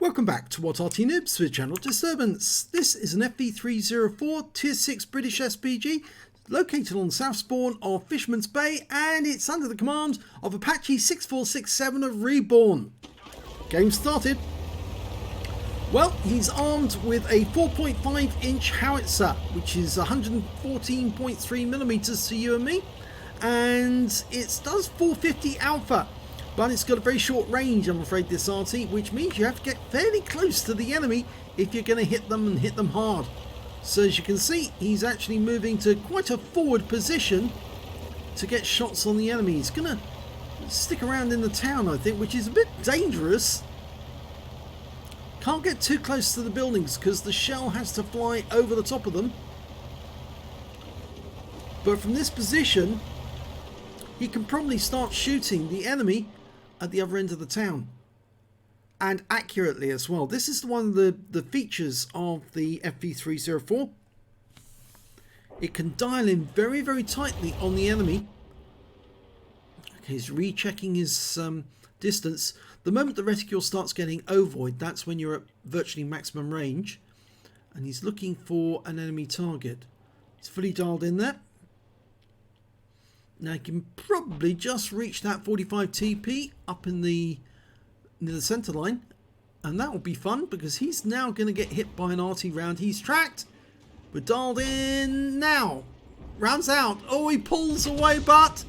Welcome back to what Arty Noobs with Channel Disturbance. This is an FV304 Tier 6 British SPG located on the south spawn of Fisherman's Bay, and it's under the command of Apache 6467 of REBRN. Game started. Well, he's armed with a 4.5 inch howitzer, which is 114.3mm to you and me, and it does 450 alpha. But it's got a very short range, I'm afraid, this Arty, which means you have to get fairly close to the enemy if you're going to hit them and hit them hard. So as you can see, he's actually moving to quite a forward position to get shots on the enemy. He's going to stick around in the town, I think, which is a bit dangerous. Can't get too close to the buildings because the shell has to fly over the top of them. But from this position, he can probably start shooting the enemy at the other end of the town, and accurately as well. This is one of the features of the FV304. It can dial in very, very tightly on the enemy. Okay, he's rechecking his distance. The moment the reticule starts getting ovoid, that's when you're at virtually maximum range, and he's looking for an enemy target. He's fully dialed in there. Now you can probably just reach that 45 TP up in near the centre line, and that will be fun because he's now going to get hit by an Arty round. He's tracked. We're dialed in now. Rounds out. Oh, he pulls away, but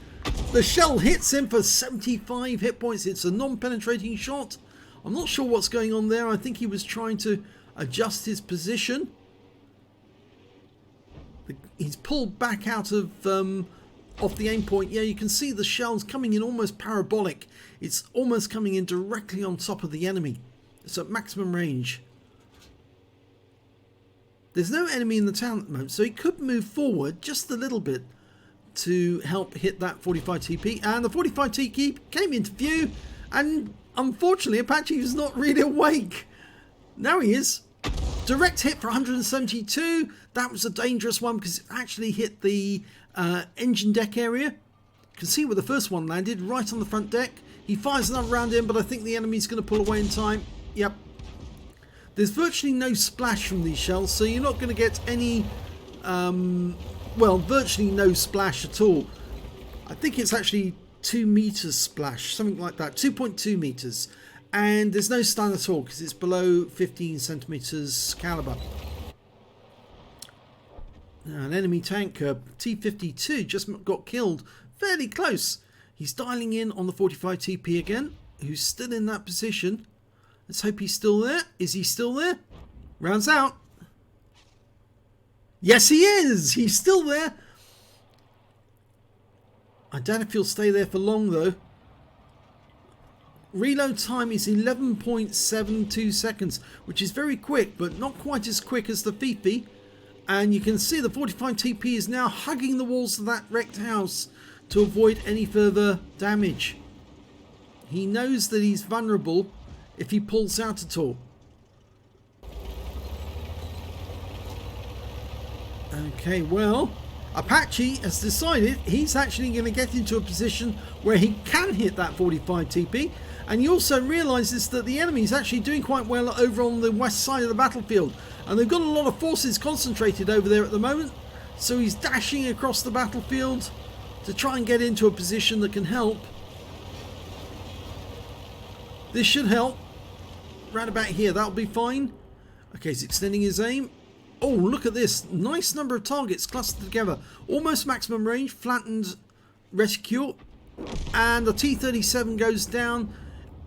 the shell hits him for 75 hit points. It's a non-penetrating shot. I'm not sure what's going on there. I think he was trying to adjust his position. He's pulled back out of off the aim point. Yeah, you can see the shells coming in almost parabolic. It's almost coming in directly on top of the enemy. It's at maximum range. There's no enemy in the town at the moment, so he could move forward just a little bit to help hit that 45 TP. And the 45 TP came into view, and unfortunately Apache is not really awake. Now he is. Direct hit for 172. That was a dangerous one because it actually hit the engine deck area. You can see where the first one landed, right on the front deck. He fires another round in, but I think the enemy's going to pull away in time. Yep. There's virtually no splash from these shells, so you're not going to get any, well, virtually no splash at all. I think it's actually 2 meters splash, something like that, 2.2 meters. And there's no stun at all because it's below 15 centimeters caliber. Now, an enemy tanker, T-52, just got killed fairly close. He's dialing in on the 45 TP again, who's still in that position. Let's hope he's still there. Is he still there? Rounds out. Yes, he is. He's still there. I doubt if he'll stay there for long, though. Reload time is 11.72 seconds, which is very quick, but not quite as quick as the Fifi. And you can see the 45 TP is now hugging the walls of that wrecked house to avoid any further damage. He knows that he's vulnerable if he pulls out at all. Okay, well, Apache has decided he's actually going to get into a position where he can hit that 45 TP. And he also realises that the enemy is actually doing quite well over on the west side of the battlefield. And they've got a lot of forces concentrated over there at the moment. So he's dashing across the battlefield to try and get into a position that can help. This should help. Right about here, that'll be fine. Okay, he's extending his aim. Oh, look at this. Nice number of targets clustered together. Almost maximum range, flattened reticule. And the T-37 goes down.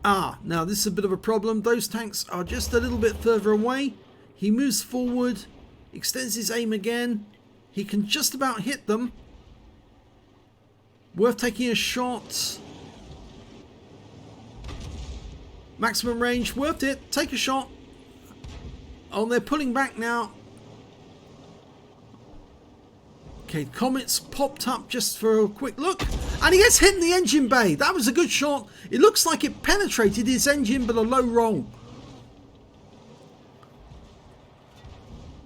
Ah, now this is a bit of a problem. Those tanks are just a little bit further away. He moves forward, extends his aim again. He can just about hit them. Worth taking a shot. Maximum range, worth it. Take a shot. Oh, they're pulling back now. Okay, Comet's popped up just for a quick look. And he gets hit in the engine bay. That was a good shot. It looks like it penetrated his engine, but a low roll.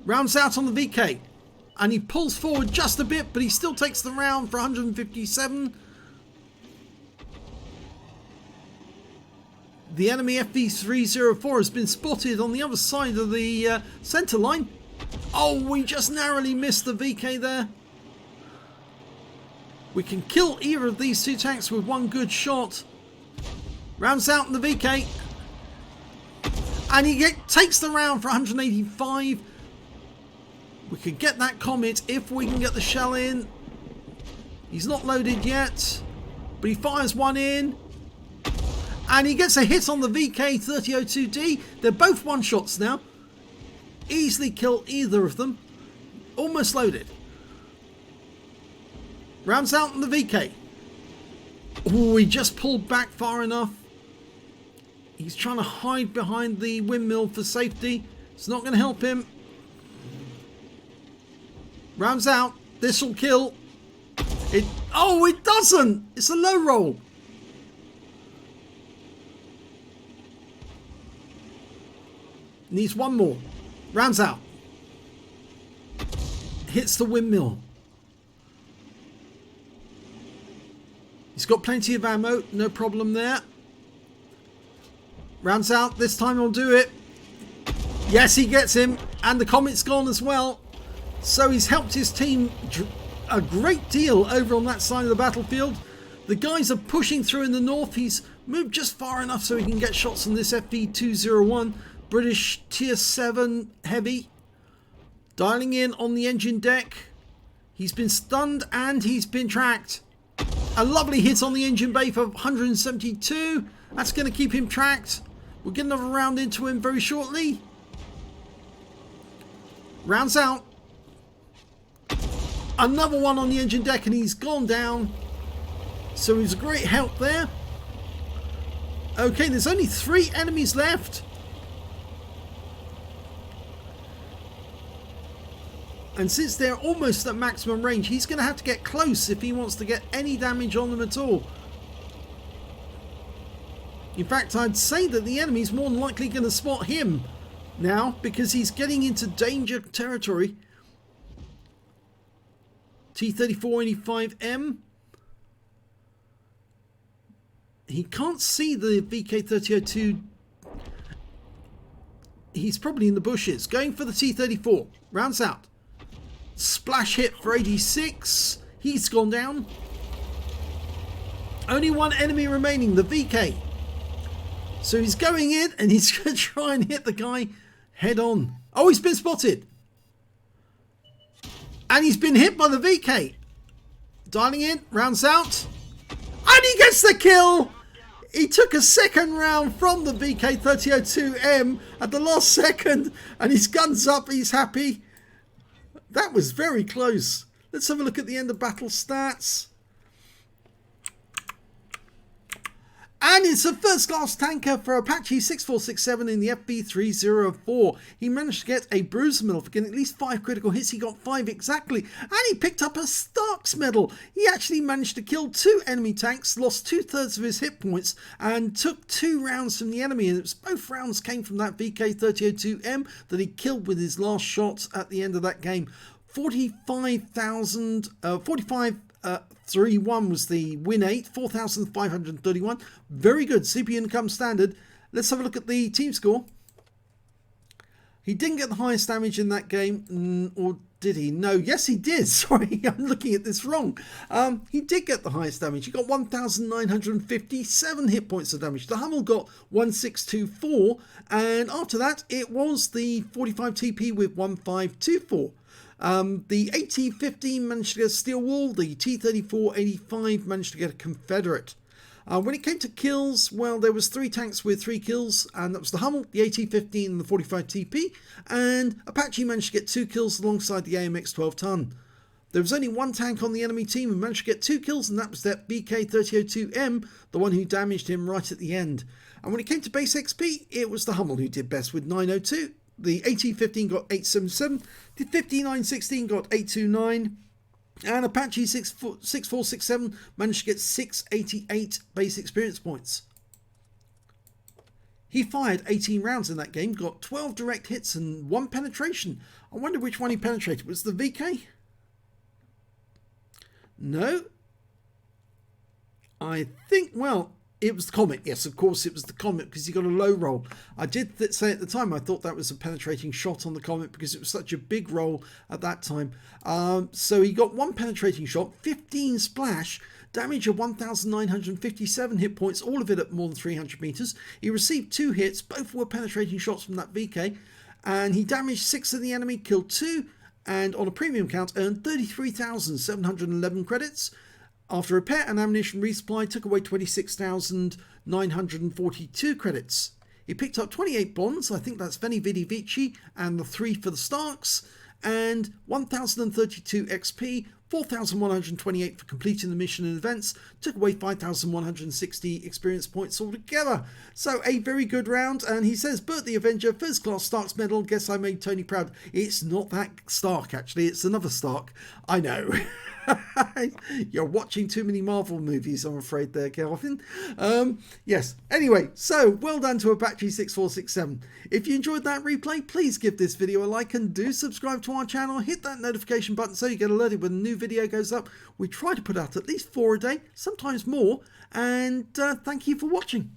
Rounds out on the VK. And he pulls forward just a bit, but he still takes the round for 157. The enemy FV304 has been spotted on the other side of the centre line. Oh, we just narrowly missed the VK there. We can kill either of these two tanks with one good shot. Rounds out in the VK. And he takes the round for 185. We could get that Comet if we can get the shell in. He's not loaded yet, but he fires one in. And he gets a hit on the VK3002D. They're both one-shots now. Easily kill either of them. Almost loaded. Rounds out in the VK. Oh, he just pulled back far enough. He's trying to hide behind the windmill for safety. It's not going to help him. Rounds out. This will kill. Oh, it doesn't. It's a low roll. Needs one more. Rounds out. Hits the windmill. He's got plenty of ammo. No problem there. Rounds out. This time he'll do it. Yes, he gets him. And the Comet's gone as well. So he's helped his team a great deal over on that side of the battlefield. The guys are pushing through in the north. He's moved just far enough so he can get shots on this FV201. British Tier 7 heavy. Dialing in on the engine deck. He's been stunned and he's been tracked. A lovely hit on the engine bay for 172. That's going to keep him tracked. We'll get another round into him very shortly. Rounds out. Another one on the engine deck and he's gone down. So he's a great help there. Okay, there's only 3 enemies left. And since they're almost at maximum range, he's going to have to get close if he wants to get any damage on them at all. In fact, I'd say that the enemy's more than likely going to spot him now because he's getting into danger territory. T-3485M. He can't see the VK3002. He's probably in the bushes. Going for the T-34. Rounds out. Splash hit for 86. He's gone down. Only one enemy remaining, the VK. So he's going in and he's going to try and hit the guy head on. Oh, he's been spotted. And he's been hit by the VK. Dialing in, rounds out. And he gets the kill. He took a second round from the VK3002M at the last second. And his gun's up, he's happy. That was very close. Let's have a look at the end of battle stats. And it's a first class tanker for Apache 6467 in the FV304. He managed to get a Bruiser medal for getting at least 5 critical hits. He got 5 exactly. And he picked up a Stark's medal. He actually managed to kill 2 enemy tanks, lost 2/3 of his hit points, and took 2 rounds from the enemy. And both rounds came from that VK3002M that he killed with his last shots at the end of that game. 45,331 was the win 8, 4,531. Very good CPU income standard. Let's have a look at the team score. He didn't get the highest damage in that game, or did he? No, yes he did. Sorry, I'm looking at this wrong. He did get the highest damage. He got 1,957 hit points of damage. The Hummel got 1,624, and after that it was the 45 TP with 1,524. The AT-15 managed to get a steel wall. The T-3485 managed to get a Confederate. When it came to kills, well, there was 3 tanks with 3 kills, and that was the Hummel, the AT-15 and the 45 TP, and Apache managed to get 2 kills alongside the AMX 12-ton. There was only 1 tank on the enemy team who managed to get 2 kills, and that was that VK3002M, the one who damaged him right at the end. And when it came to base XP, it was the Hummel who did best with 902. The AT-15 got 877, the 5916 got 829, and Apache 6467 managed to get 688 base experience points. He fired 18 rounds in that game, got 12 direct hits and 1 penetration. I wonder which one he penetrated. Was the VK? No. I think, well, It was the Comet, yes, of course it was the Comet, because he got a low roll. I did say at the time I thought that was a penetrating shot on the Comet because it was such a big roll at that time. So he got 1 penetrating shot, 15 splash, damage of 1,957 hit points, all of it at more than 300 meters. He received 2 hits, both were penetrating shots from that VK, and he damaged 6 of the enemy, killed 2, and on a premium count earned 33,711 credits. After repair and ammunition resupply, took away 26,942 credits. He picked up 28 bonds, I think that's Veni Vidi Vici, and the 3 for the Starks, and 1,032 XP, 4,128 for completing the mission and events, took away 5,160 experience points altogether. So a very good round, and he says, Bert the Avenger, first class Starks medal, guess I made Tony proud. It's not that Stark actually, it's another Stark, I know. You're watching too many Marvel movies, I'm afraid there, Kelvin. Yes, anyway, so well done to Apache6467. If you enjoyed that replay, please give this video a like and do subscribe to our channel. Hit that notification button so you get alerted when a new video goes up. We try to put out at least 4 a day, sometimes more, and thank you for watching.